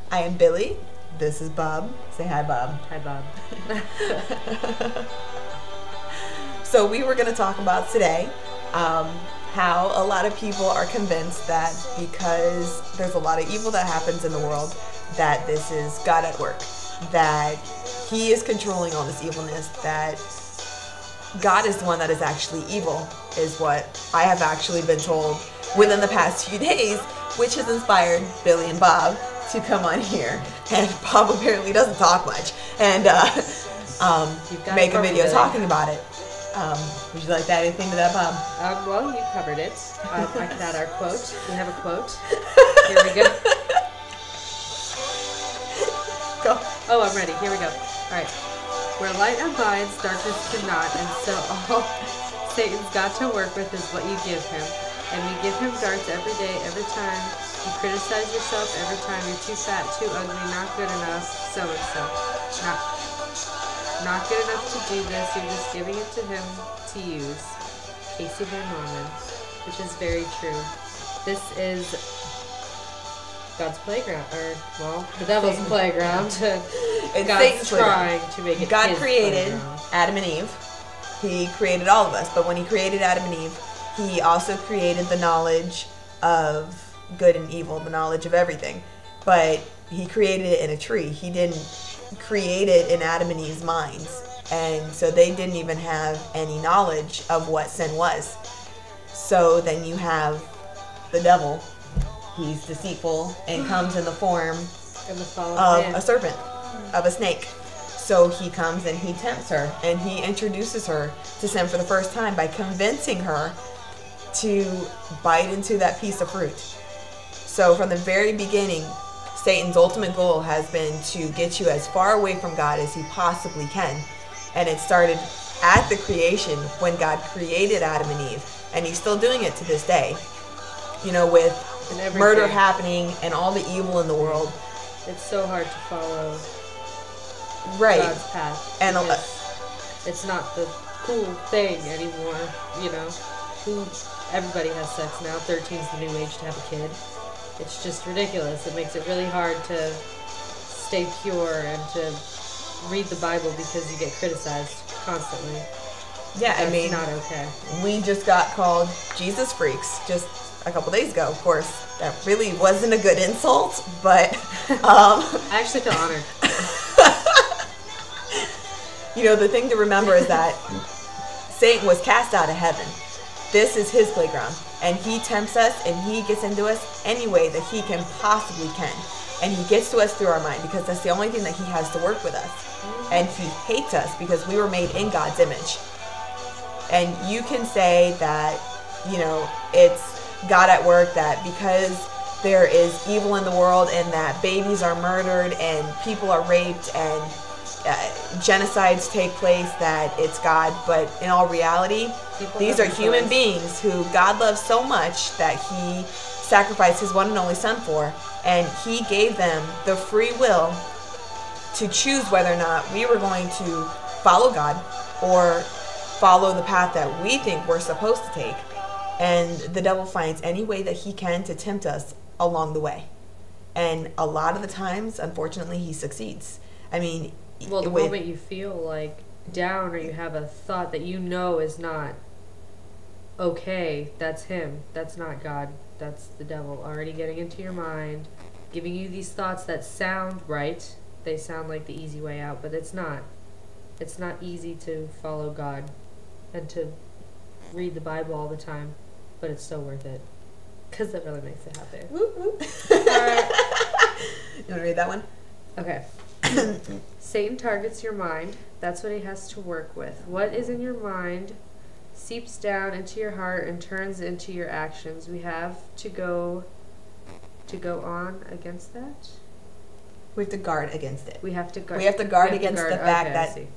I am Billy. This is Bob. Say hi, Bob. Hi, Bob. So we were going to talk about today how a lot of people are convinced that because there's a lot of evil that happens in the world, that this is God at work, that He is controlling all this evilness, that God is the one that is actually evil, is what I have actually been told within the past few days, which has inspired Billy and Bob to come on here. And Bob apparently doesn't talk much, and make a video talking about it. Would you like to add anything to that, Bob? Well, you covered it. I could add our quote. We have a quote. Here we go. Go. Oh, I'm ready. Here we go. All right. Where light abides, darkness cannot, and so all Satan's got to work with is what you give him. And we give him darts every day, every time you criticize yourself, every time you're too fat, too ugly, not good enough, so and so. Not good enough to do this, you're just giving it to him to use. Casey Van Norman, which is very true. This is God's playground, or, well, the devil's playground. It's God's Satan's trying to make it God his created playground. Adam and Eve. He created all of us, but when He created Adam and Eve, He also created the knowledge of good and evil, the knowledge of everything. But He created it in a tree. He didn't create it in Adam and Eve's minds. And so they didn't even have any knowledge of what sin was. So then you have the devil. He's deceitful and comes in the form of a serpent, of a snake. So he comes and he tempts her, and he introduces her to sin for the first time by convincing her to bite into that piece of fruit. So from the very beginning, Satan's ultimate goal has been to get you as far away from God as he possibly can. And it started at the creation when God created Adam and Eve. And he's still doing it to this day. You know, with murder happening and all the evil in the world. It's so hard to follow God's path. And it's not the cool thing anymore, you know. Everybody has sex now. 13's the new age to have a kid. It's just ridiculous. It makes it really hard to stay pure and to read the Bible because you get criticized constantly. Yeah, That's I mean, not okay. We just got called Jesus freaks just a couple days ago. Of course, that really wasn't a good insult, but I actually feel honored. You know, the thing to remember is that Satan was cast out of heaven. This is his playground, and he tempts us and he gets into us any way that he can possibly can. And he gets to us through our mind because that's the only thing that he has to work with us. And he hates us because we were made in God's image. And you can say that, you know, it's God at work, that because there is evil in the world and that babies are murdered and people are raped and genocides take place, that it's God. But in all reality, these are human beings who God loves so much that he sacrificed his one and only son for, and he gave them the free will to choose whether or not we were going to follow God or follow the path that we think we're supposed to take. And the devil finds any way that he can to tempt us along the way. And a lot of the times, unfortunately, he succeeds. I mean, well, the moment you feel like down or you have a thought that you know is not okay, that's him. That's not God. That's the devil already getting into your mind, giving you these thoughts that sound right. They sound like the easy way out, but it's not. It's not easy to follow God and to read the Bible all the time, but it's so worth it because it really makes it happy. Whoop, whoop. All right. You want to read that one? Okay. Satan targets your mind. That's what he has to work with. What is in your mind seeps down into your heart and turns into your actions. We have to go on against that. We have to guard against it. We have to guard. We have to guard against the fact that see.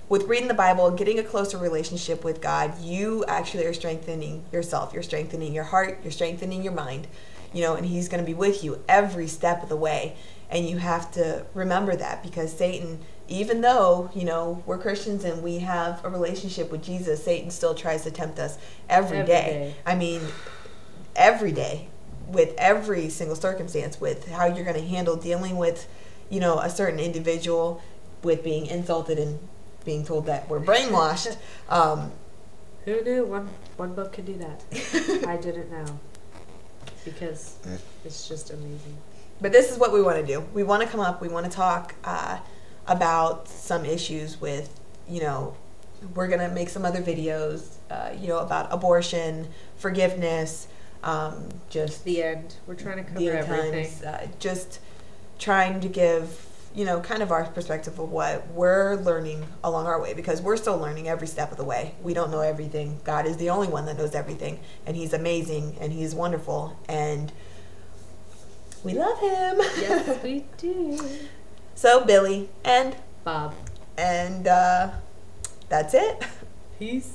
With reading the Bible and getting a closer relationship with God, you actually are strengthening yourself. You're strengthening your heart. You're strengthening your mind. You know, and he's going to be with you every step of the way. And you have to remember that, because Satan, even though, you know, we're Christians and we have a relationship with Jesus, Satan still tries to tempt us every day. I mean, every day. with every single circumstance, with how you're going to handle dealing with, a certain individual, with being insulted and being told that we're brainwashed. Who knew one book could do that? I didn't know, because it's just amazing. But this is what we want to do. We want to come up. We want to talk about some issues with, we're going to make some other videos, about abortion, forgiveness, just the end. We're trying to cover everything. Just trying to give, kind of our perspective of what we're learning along our way, because we're still learning every step of the way. We don't know everything. God is the only one that knows everything, and He's amazing, and He's wonderful, and we love Him. Yes, we do. So, Billy and Bob. And that's it. Peace.